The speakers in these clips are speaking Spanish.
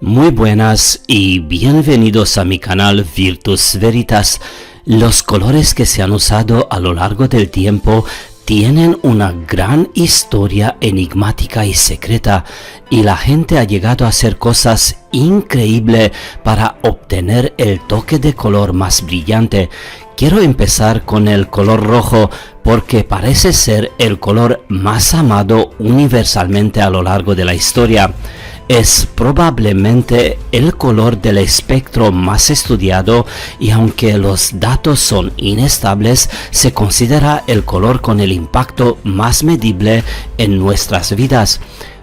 Muy buenas y bienvenidos a mi canal Virtus Veritas. Los colores que se han usado a lo largo del tiempo tienen una gran historia enigmática y secreta, y la gente ha llegado a hacer cosas increíbles para obtener el toque de color más brillante. Quiero empezar con el color rojo porque parece ser el color más amado universalmente a lo largo de la historia. Es probablemente el color del espectro más estudiado y aunque los datos son inestables, se considera el color con el impacto más medible en nuestras vidas.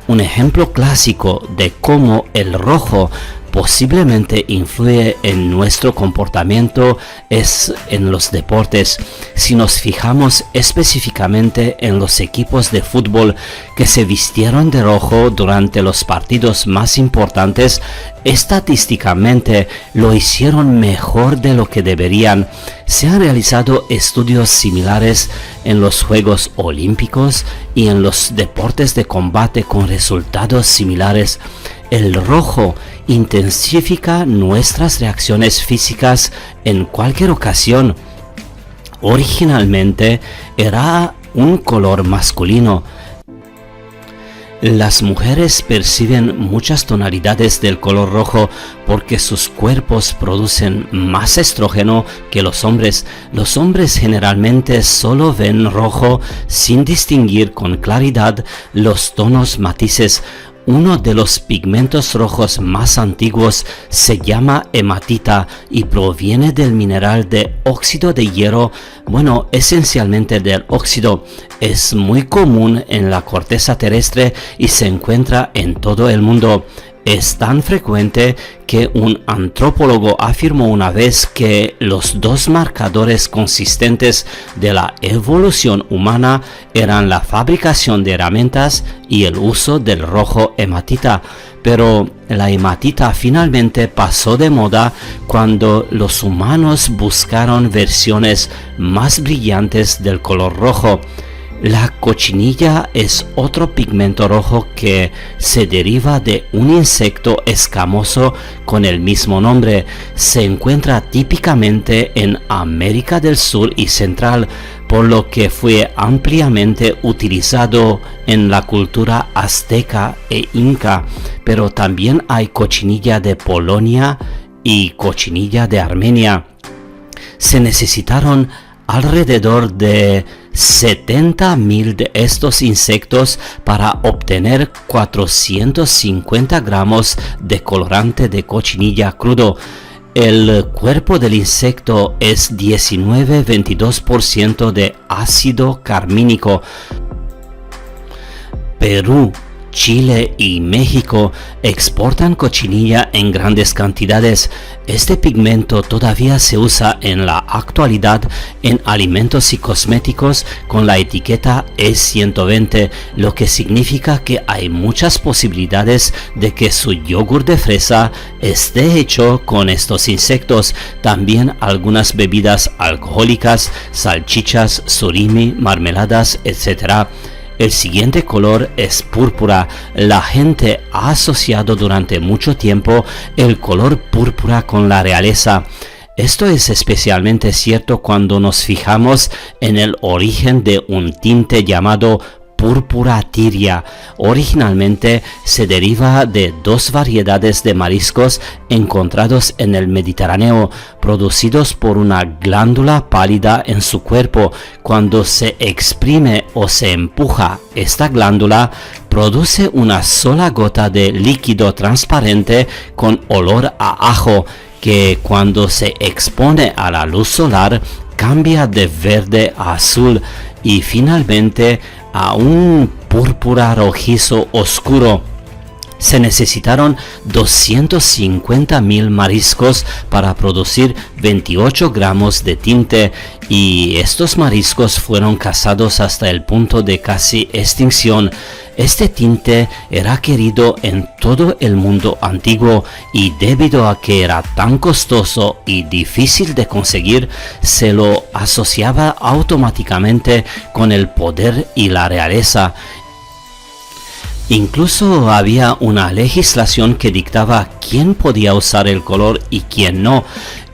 Un ejemplo clásico de cómo el rojo posiblemente influye en nuestro comportamiento es en los deportes. Si nos fijamos específicamente en los equipos de fútbol que se vistieron de rojo durante los partidos más importantes, estadísticamente lo hicieron mejor de lo que deberían. Se han realizado estudios similares en los Juegos Olímpicos y en los deportes de combate con resultados similares. El rojo intensifica nuestras reacciones físicas en cualquier ocasión. Originalmente era un color masculino. Las mujeres perciben muchas tonalidades del color rojo porque sus cuerpos producen más estrógeno que los hombres. Los hombres generalmente solo ven rojo sin distinguir con claridad los tonos matices. Uno de los pigmentos rojos más antiguos se llama hematita y proviene del mineral de óxido de hierro, esencialmente del óxido. Es muy común en la corteza terrestre y se encuentra en todo el mundo. Es tan frecuente que un antropólogo afirmó una vez que los dos marcadores consistentes de la evolución humana eran la fabricación de herramientas y el uso del rojo hematita. Pero la hematita finalmente pasó de moda cuando los humanos buscaron versiones más brillantes del color rojo. La cochinilla es otro pigmento rojo que se deriva de un insecto escamoso con el mismo nombre. Se encuentra típicamente en América del Sur y Central, por lo que fue ampliamente utilizado en la cultura azteca e inca, pero también hay cochinilla de Polonia y cochinilla de Armenia. Se necesitaron alrededor de 70.000 de estos insectos para obtener 450 gramos de colorante de cochinilla crudo. El cuerpo del insecto es 19-22% de ácido carmínico. Perú, Chile y México exportan cochinilla en grandes cantidades. Este pigmento todavía se usa en la actualidad en alimentos y cosméticos con la etiqueta E120, lo que significa que hay muchas posibilidades de que su yogur de fresa esté hecho con estos insectos. También algunas bebidas alcohólicas, salchichas, surimi, marmeladas, etc. El siguiente color es púrpura. La gente ha asociado durante mucho tiempo el color púrpura con la realeza. Esto es especialmente cierto cuando nos fijamos en el origen de un tinte llamado púrpura tiria. Originalmente se deriva de dos variedades de mariscos encontrados en el Mediterráneo, producidos por una glándula pálida en su cuerpo. Cuando se exprime o se empuja esta glándula, produce una sola gota de líquido transparente con olor a ajo, que cuando se expone a la luz solar cambia de verde a azul y finalmente a un púrpura rojizo oscuro. Se necesitaron 250.000 mariscos para producir 28 gramos de tinte, y estos mariscos fueron cazados hasta el punto de casi extinción. Este tinte era querido en todo el mundo antiguo y debido a que era tan costoso y difícil de conseguir, se lo asociaba automáticamente con el poder y la realeza. Incluso había una legislación que dictaba quién podía usar el color y quién no.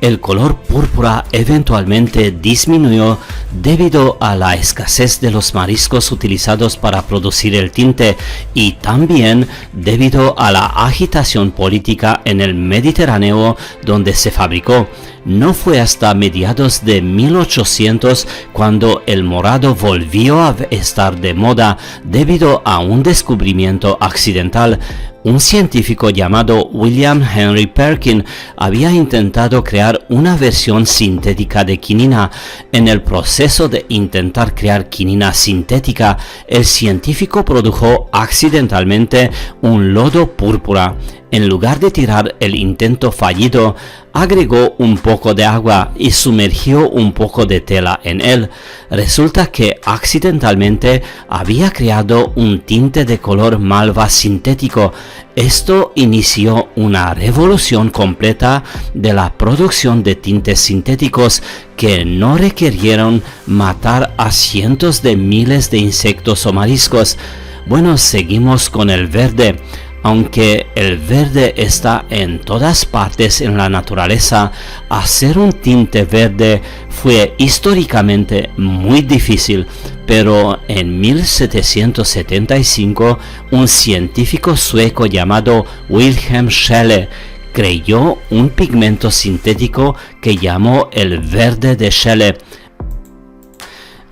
El color púrpura eventualmente disminuyó debido a la escasez de los mariscos utilizados para producir el tinte y también debido a la agitación política en el Mediterráneo donde se fabricó. No fue hasta mediados de 1800 cuando el morado volvió a estar de moda debido a un descubrimiento accidental. Un científico llamado William Henry Perkin había intentado crear una versión sintética de quinina. En el proceso de intentar crear quinina sintética, el científico produjo accidentalmente un lodo púrpura. En lugar de tirar el intento fallido, agregó un poco de agua y sumergió un poco de tela en él. Resulta que accidentalmente había creado un tinte de color malva sintético. Esto inició una revolución completa de la producción de tintes sintéticos que no requirieron matar a cientos de miles de insectos o mariscos. Bueno, seguimos con el verde. Aunque el verde está en todas partes en la naturaleza, hacer un tinte verde fue históricamente muy difícil, pero en 1775 un científico sueco llamado Wilhelm Scheele creó un pigmento sintético que llamó el verde de Scheele.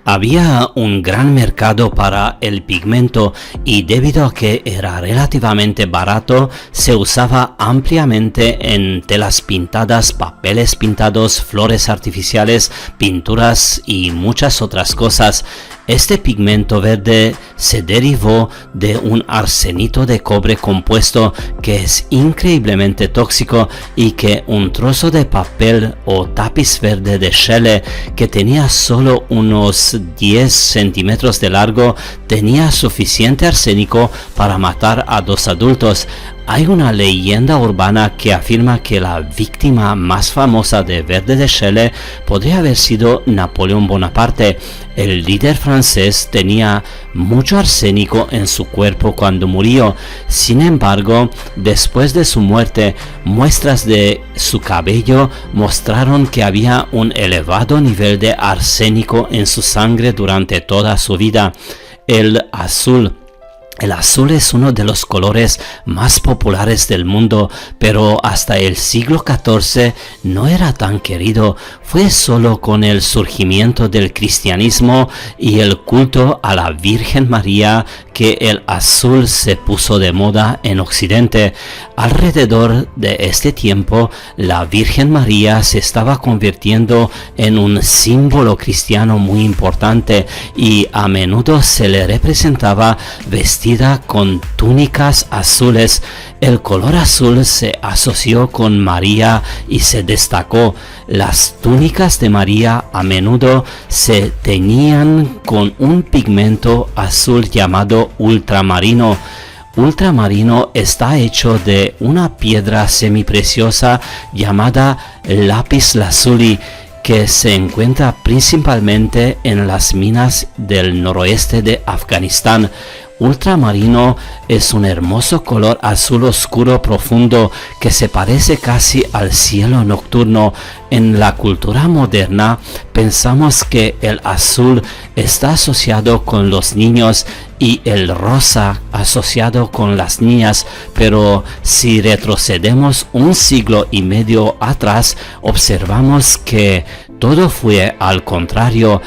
Había un gran mercado para el pigmento y debido a que era relativamente barato, se usaba ampliamente en telas pintadas, papeles pintados, flores artificiales, pinturas y muchas otras cosas. Este pigmento verde se derivó de un arsenito de cobre compuesto que es increíblemente tóxico y que un trozo de papel o tapiz verde de Scheele que tenía solo unos 10 centímetros de largo tenía suficiente arsénico para matar a 2 adultos. Hay una leyenda urbana que afirma que la víctima más famosa de verde de Scheele podría haber sido Napoleón Bonaparte. El líder francés tenía mucho arsénico en su cuerpo cuando murió. Sin embargo, después de su muerte, muestras de su cabello mostraron que había un elevado nivel de arsénico en su sangre durante toda su vida. El azul es uno de los colores más populares del mundo, pero hasta el siglo XIV no era tan querido. Fue solo con el surgimiento del cristianismo y el culto a la Virgen María que el azul se puso de moda en Occidente. Alrededor de este tiempo, la Virgen María se estaba convirtiendo en un símbolo cristiano muy importante y a menudo se le representaba vestida con túnicas azules. El color azul se asoció con María y se destacó. Las túnicas de María a menudo se teñían con un pigmento azul llamado ultramarino. Ultramarino está hecho de una piedra semipreciosa llamada lápiz lazuli, que se encuentra principalmente en las minas del noroeste de Afganistán. Ultramarino es un hermoso color azul oscuro profundo que se parece casi al cielo nocturno. En la cultura moderna pensamos que el azul está asociado con los niños y el rosa asociado con las niñas, pero si retrocedemos un siglo y medio atrás, observamos que todo fue al contrario.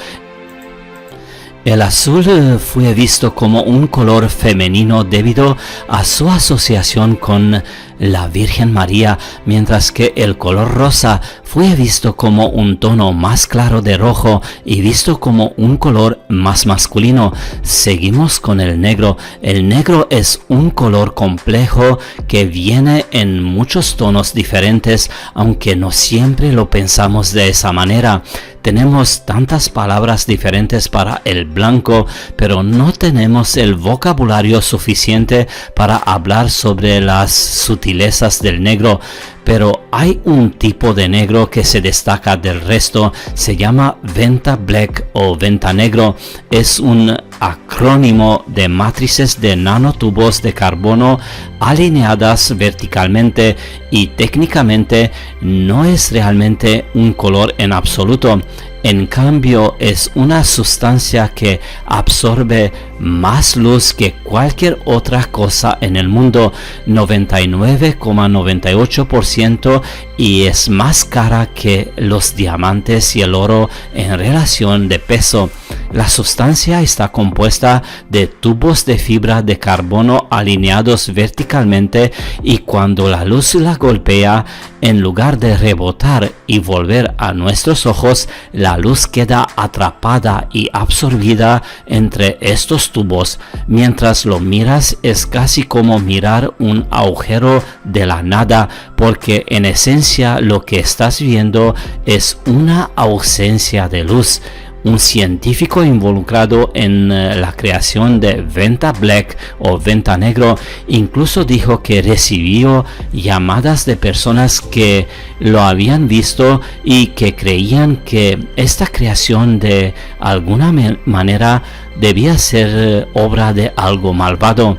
El azul fue visto como un color femenino debido a su asociación con la Virgen María, mientras que el color rosa fue visto como un tono más claro de rojo y visto como un color más masculino. Seguimos con el negro. El negro es un color complejo que viene en muchos tonos diferentes, aunque no siempre lo pensamos de esa manera. Tenemos tantas palabras diferentes para el blanco, pero no tenemos el vocabulario suficiente para hablar sobre las sutilezas del negro. pero hay un tipo de negro que se destaca del resto, se llama Venta Black o Venta Negro. Es un acrónimo de matrices de nanotubos de carbono alineadas verticalmente, y técnicamente no es realmente un color en absoluto. En cambio, es una sustancia que absorbe más luz que cualquier otra cosa en el mundo, 99,98%, y es más cara que los diamantes y el oro en relación de peso. La sustancia está compuesta de tubos de fibra de carbono alineados verticalmente, y cuando la luz la golpea, en lugar de rebotar y volver a nuestros ojos, la luz queda atrapada y absorbida entre estos tubos. Mientras lo miras, es casi como mirar un agujero de la nada, porque en esencia lo que estás viendo es una ausencia de luz. Un científico involucrado en la creación de Venta Black o Venta Negro incluso dijo que recibió llamadas de personas que lo habían visto y que creían que esta creación de alguna manera debía ser obra de algo malvado.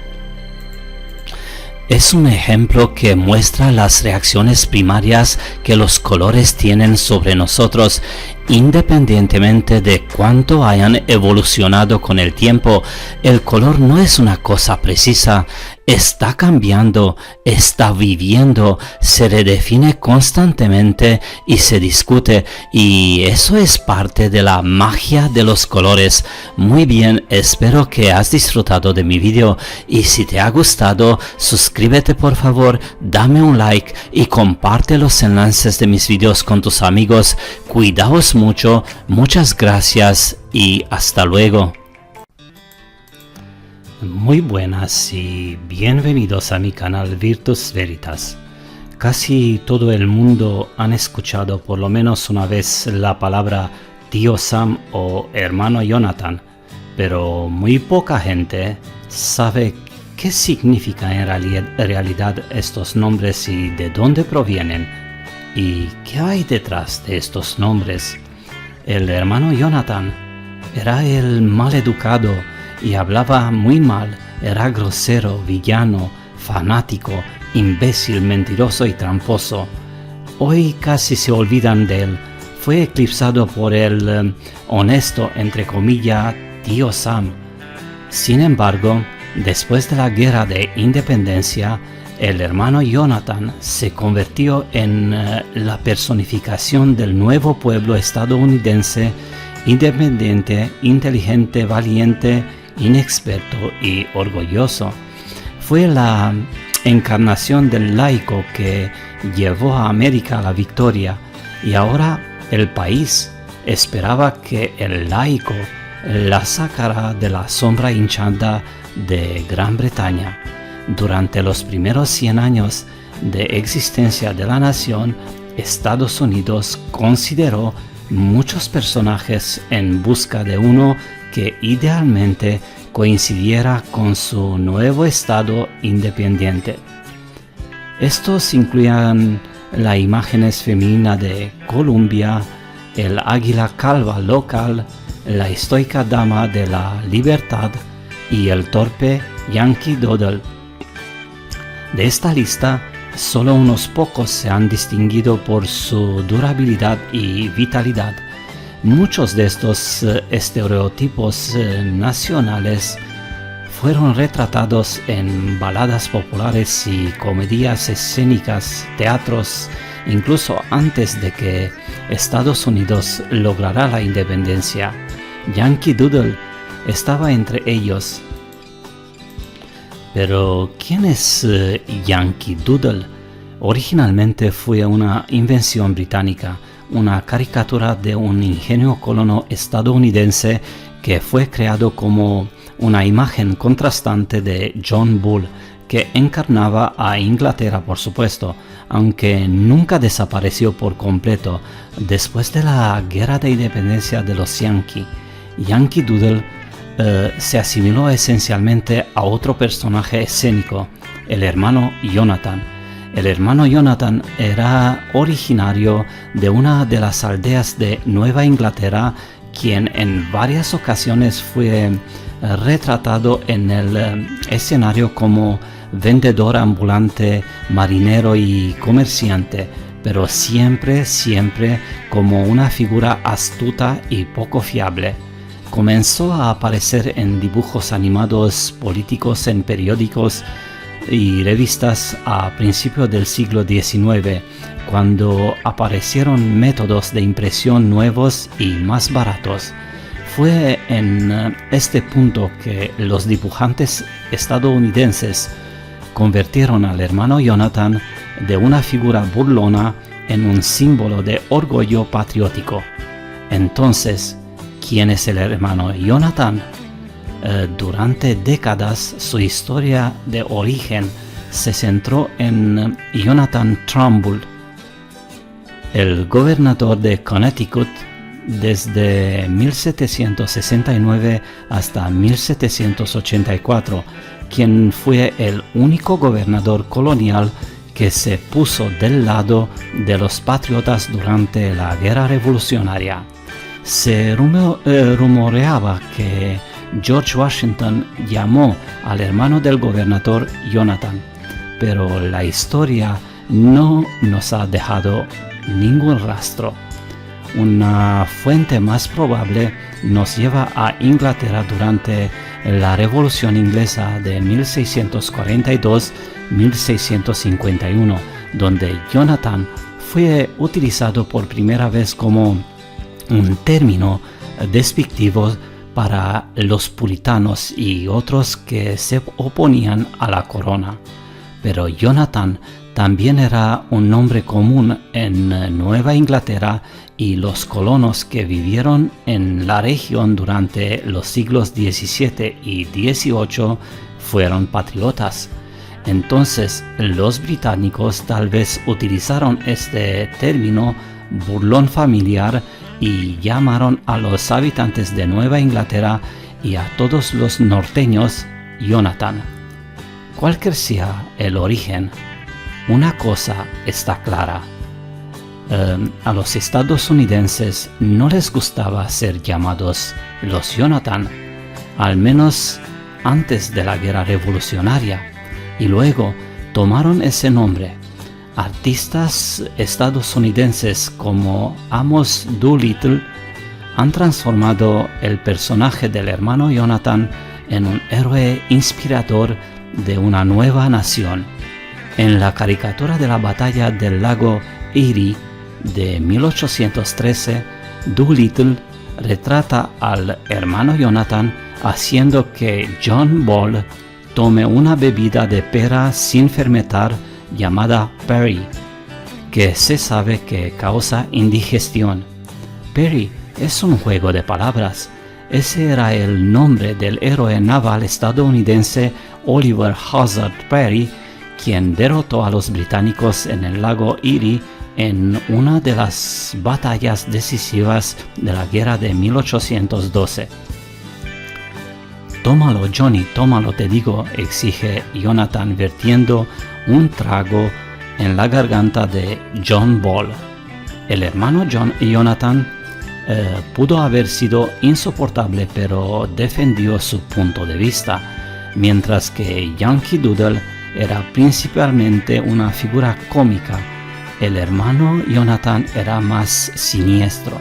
Es un ejemplo que muestra las reacciones primarias que los colores tienen sobre nosotros, independientemente de cuánto hayan evolucionado con el tiempo. El color no es una cosa precisa, está cambiando, está viviendo, se redefine constantemente y se discute, y eso es parte de la magia de los colores. Muy bien, espero que has disfrutado de mi video, y si te ha gustado, suscríbete por favor, dame un like y comparte los enlaces de mis videos con tus amigos. Cuidaos mucho, muchas gracias y hasta luego. Muy buenas y bienvenidos a mi canal Virtus Veritas. Casi todo el mundo han escuchado por lo menos una vez la palabra tío Sam o hermano Jonathan, pero muy poca gente sabe qué significan en realidad estos nombres y de dónde provienen y qué hay detrás de estos nombres. El hermano Jonathan era el maleducado y hablaba muy mal, era grosero, villano, fanático, imbécil, mentiroso y tramposo. Hoy casi se olvidan de él. Fue eclipsado por el honesto, entre comillas, tío Sam. Sin embargo, después de la guerra de independencia, el hermano Jonathan se convirtió en la personificación del nuevo pueblo estadounidense, independiente, inteligente, valiente, inexperto y orgulloso. Fue la encarnación del laico que llevó a América a la victoria, y ahora el país esperaba que el laico la sacara de la sombra hinchada de Gran Bretaña. Durante los primeros 100 años de existencia de la nación, Estados Unidos consideró muchos personajes en busca de uno que idealmente coincidiera con su nuevo estado independiente. Estos incluían las imágenes femeninas de Columbia, el águila calva local, la estoica dama de la libertad y el torpe Yankee Doodle. De esta lista, solo unos pocos se han distinguido por su durabilidad y vitalidad. Muchos de estos estereotipos nacionales fueron retratados en baladas populares y comedias escénicas, teatros, incluso antes de que Estados Unidos lograra la independencia. Yankee Doodle estaba entre ellos. Pero, ¿quién es Yankee Doodle? Originalmente fue una invención británica, una caricatura de un ingenuo colono estadounidense que fue creado como una imagen contrastante de John Bull, que encarnaba a Inglaterra, por supuesto, aunque nunca desapareció por completo. Después de la guerra de independencia de los Yankee, Yankee Doodle se asimiló esencialmente a otro personaje escénico, el hermano Jonathan. El hermano Jonathan era originario de una de las aldeas de Nueva Inglaterra, quien en varias ocasiones fue retratado en el escenario como vendedor ambulante, marinero y comerciante, pero siempre como una figura astuta y poco fiable. Comenzó a aparecer en dibujos animados políticos en periódicos y revistas a principios del siglo XIX, cuando aparecieron métodos de impresión nuevos y más baratos. Fue en este punto que los dibujantes estadounidenses convirtieron al hermano Jonathan de una figura burlona en un símbolo de orgullo patriótico. Entonces, ¿quién es el hermano Jonathan? Durante décadas su historia de origen se centró en Jonathan Trumbull, el gobernador de Connecticut desde 1769 hasta 1784, quien fue el único gobernador colonial que se puso del lado de los patriotas durante la Guerra Revolucionaria. Se rumoreaba que George Washington llamó al hermano del gobernador Jonathan, pero la historia no nos ha dejado ningún rastro. Una fuente más probable nos lleva a Inglaterra durante la Revolución Inglesa de 1642-1651, donde Jonathan fue utilizado por primera vez como un término despectivo para los puritanos y otros que se oponían a la corona. Pero Jonathan también era un nombre común en Nueva Inglaterra, y los colonos que vivieron en la región durante los siglos XVII y XVIII fueron patriotas. Entonces los británicos tal vez utilizaron este término burlón familiar y llamaron a los habitantes de Nueva Inglaterra y a todos los norteños Jonathan. Cualquier sea el origen, una cosa está clara. A los estadounidenses no les gustaba ser llamados los Jonathan, al menos antes de la Guerra Revolucionaria, y luego tomaron ese nombre. Artistas estadounidenses como Amos Doolittle han transformado el personaje del hermano Jonathan en un héroe inspirador de una nueva nación. En la caricatura de la batalla del lago Erie de 1813, Doolittle retrata al hermano Jonathan haciendo que John Ball tome una bebida de pera sin fermentar llamada Perry, que se sabe que causa indigestión. Perry es un juego de palabras. Ese era el nombre del héroe naval estadounidense Oliver Hazard Perry, quien derrotó a los británicos en el lago Erie en una de las batallas decisivas de la guerra de 1812. «Tómalo, Johnny, tómalo, te digo», exige Jonathan vertiendo un trago en la garganta de John Ball. El hermano Jonathan pudo haber sido insoportable, pero defendió su punto de vista, mientras que Yankee Doodle era principalmente una figura cómica. El hermano Jonathan era más siniestro.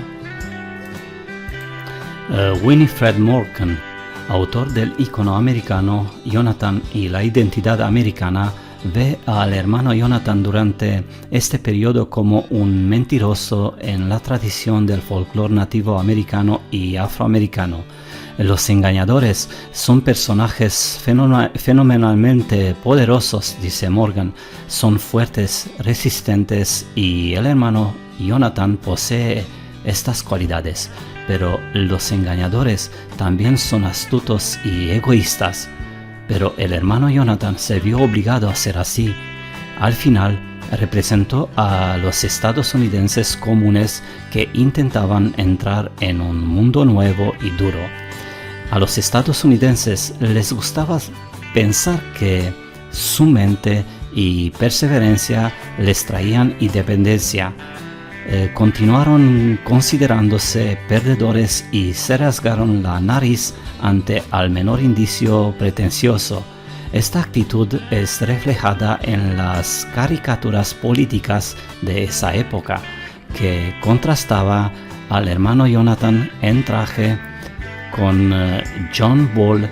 Winifred Morgan, autor del icono americano Jonathan y la identidad americana, ve al hermano Jonathan durante este periodo como un mentiroso en la tradición del folclore nativo americano y afroamericano. Los engañadores son personajes fenomenalmente poderosos, dice Morgan. Son fuertes, resistentes, y el hermano Jonathan posee estas cualidades. Pero los engañadores también son astutos y egoístas. Pero el hermano Jonathan se vio obligado a ser así. Al final, representó a los estadounidenses comunes que intentaban entrar en un mundo nuevo y duro. A los estadounidenses les gustaba pensar que su mente y perseverancia les traían independencia. Continuaron considerándose perdedores y se rasgaron la nariz ante al menor indicio pretencioso. Esta actitud es reflejada en las caricaturas políticas de esa época, que contrastaba al hermano Jonathan en traje con John Ball,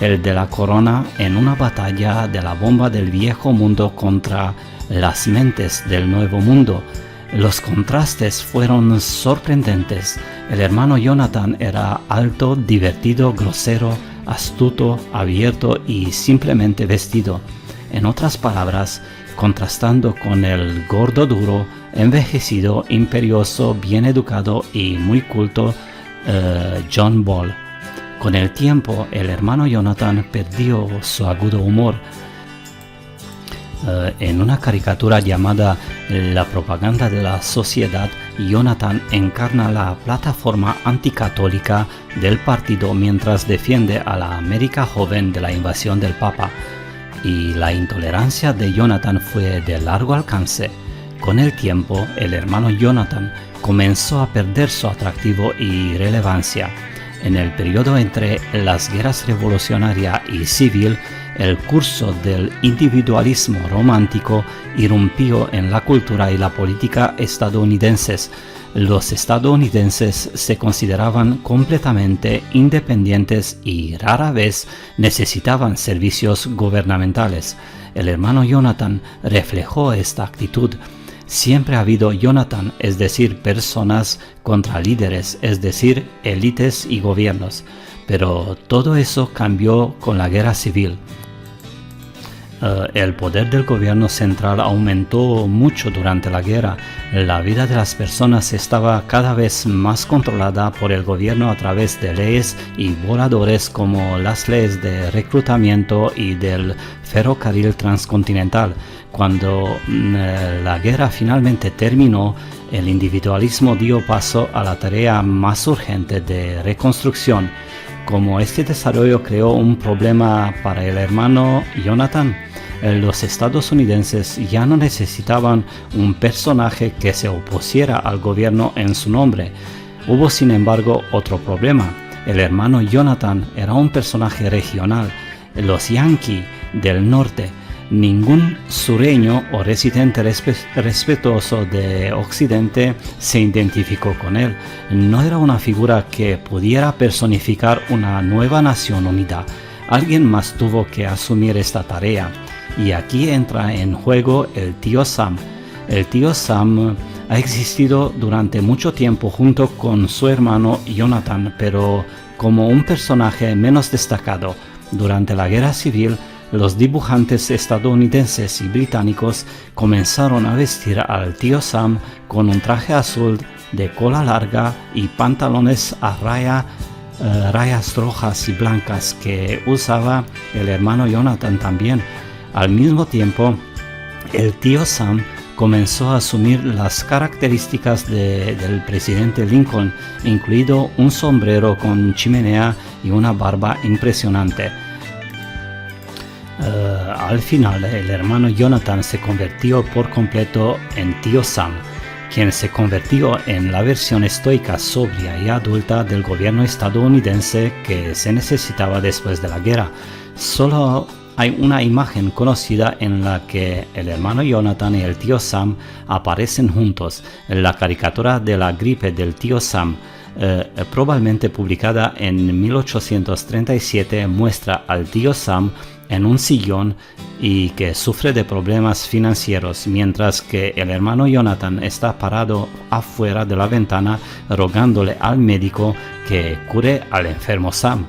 el de la corona, en una batalla de la bomba del viejo mundo contra las mentes del nuevo mundo. Los contrastes fueron sorprendentes. El hermano Jonathan era alto, divertido, grosero, astuto, abierto y simplemente vestido. En otras palabras, contrastando con el gordo duro, envejecido, imperioso, bien educado y muy culto John Ball. Con el tiempo, el hermano Jonathan perdió su agudo humor. En una caricatura llamada La propaganda de la sociedad, Jonathan encarna la plataforma anticatólica del partido mientras defiende a la América joven de la invasión del Papa. Y la intolerancia de Jonathan fue de largo alcance. Con el tiempo, el hermano Jonathan comenzó a perder su atractivo y relevancia. En el periodo entre las guerras revolucionaria y civil, el curso del individualismo romántico irrumpió en la cultura y la política estadounidenses. Los estadounidenses se consideraban completamente independientes y rara vez necesitaban servicios gubernamentales. El hermano Jonathan reflejó esta actitud. Siempre ha habido Jonathan, es decir, personas contra líderes, es decir, élites y gobiernos. Pero todo eso cambió con la guerra civil. El poder del gobierno central aumentó mucho durante la guerra. La vida de las personas estaba cada vez más controlada por el gobierno a través de leyes y borradores como las leyes de reclutamiento y del ferrocarril transcontinental. Cuando la guerra finalmente terminó, el individualismo dio paso a la tarea más urgente de reconstrucción. Como este desarrollo creó un problema para el hermano Jonathan, los estadounidenses ya no necesitaban un personaje que se opusiera al gobierno en su nombre. Hubo, sin embargo, otro problema. El hermano Jonathan era un personaje regional. Los Yankees del norte, ningún sureño o residente respetuoso de Occidente se identificó con él. No era una figura que pudiera personificar una nueva nación unida. Alguien más tuvo que asumir esta tarea. Y aquí entra en juego el tío Sam. El tío Sam ha existido durante mucho tiempo junto con su hermano Jonathan, pero como un personaje menos destacado. Durante la guerra civil, los dibujantes estadounidenses y británicos comenzaron a vestir al tío Sam con un traje azul de cola larga y pantalones a rayas rojas y blancas que usaba el hermano Jonathan también. Al mismo tiempo, el tío Sam comenzó a asumir las características del presidente Lincoln, incluido un sombrero con chimenea y una barba impresionante. Al final, el hermano Jonathan se convirtió por completo en tío Sam, quien se convirtió en la versión estoica, sobria y adulta del gobierno estadounidense que se necesitaba después de la guerra. Solo hay una imagen conocida en la que el hermano Jonathan y el tío Sam aparecen juntos. La caricatura de la gripe del tío Sam, probablemente publicada en 1837, muestra al tío Sam en un sillón y que sufre de problemas financieros, mientras que el hermano Jonathan está parado afuera de la ventana rogándole al médico que cure al enfermo Sam.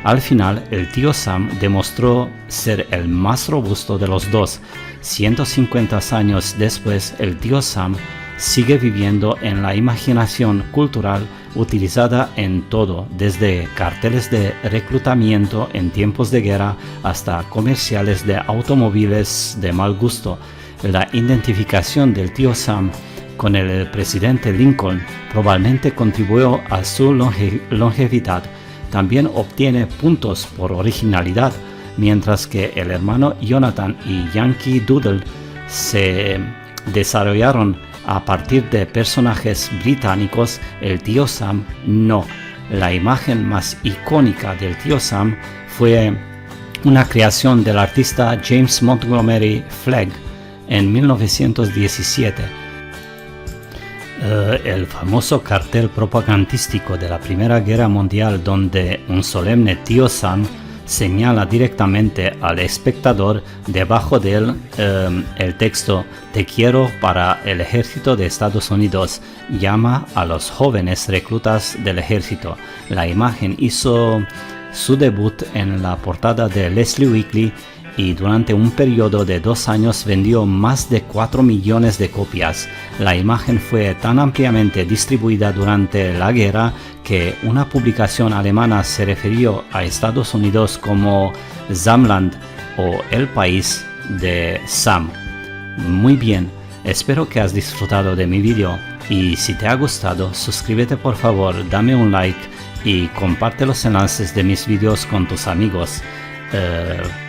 Al final, el tío Sam demostró ser el más robusto de los dos. 150 años después, el tío Sam sigue viviendo en la imaginación cultural utilizada en todo, desde carteles de reclutamiento en tiempos de guerra hasta comerciales de automóviles de mal gusto. La identificación del tío Sam con el presidente Lincoln probablemente contribuyó a su longevidad. También obtiene puntos por originalidad. mientras que el hermano Jonathan y Yankee Doodle se desarrollaron a partir de personajes británicos. El tío Sam no. La imagen más icónica del tío Sam fue una creación del artista James Montgomery Flagg en 1917. El famoso cartel propagandístico de la Primera Guerra Mundial, donde un solemne tío Sam señala directamente al espectador debajo de él el texto "Te quiero para el ejército de Estados Unidos", llama a los jóvenes reclutas del ejército. La imagen hizo su debut en la portada de Leslie Weekly y durante un periodo de 2 años vendió más de 4 millones de copias. La imagen fue tan ampliamente distribuida durante la guerra que una publicación alemana se refirió a Estados Unidos como Samland o el país de Sam. Muy bien, espero que has disfrutado de mi vídeo y si te ha gustado, suscríbete por favor, dame un like y comparte los enlaces de mis vídeos con tus amigos.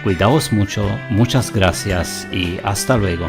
Cuidaos mucho, muchas gracias y hasta luego.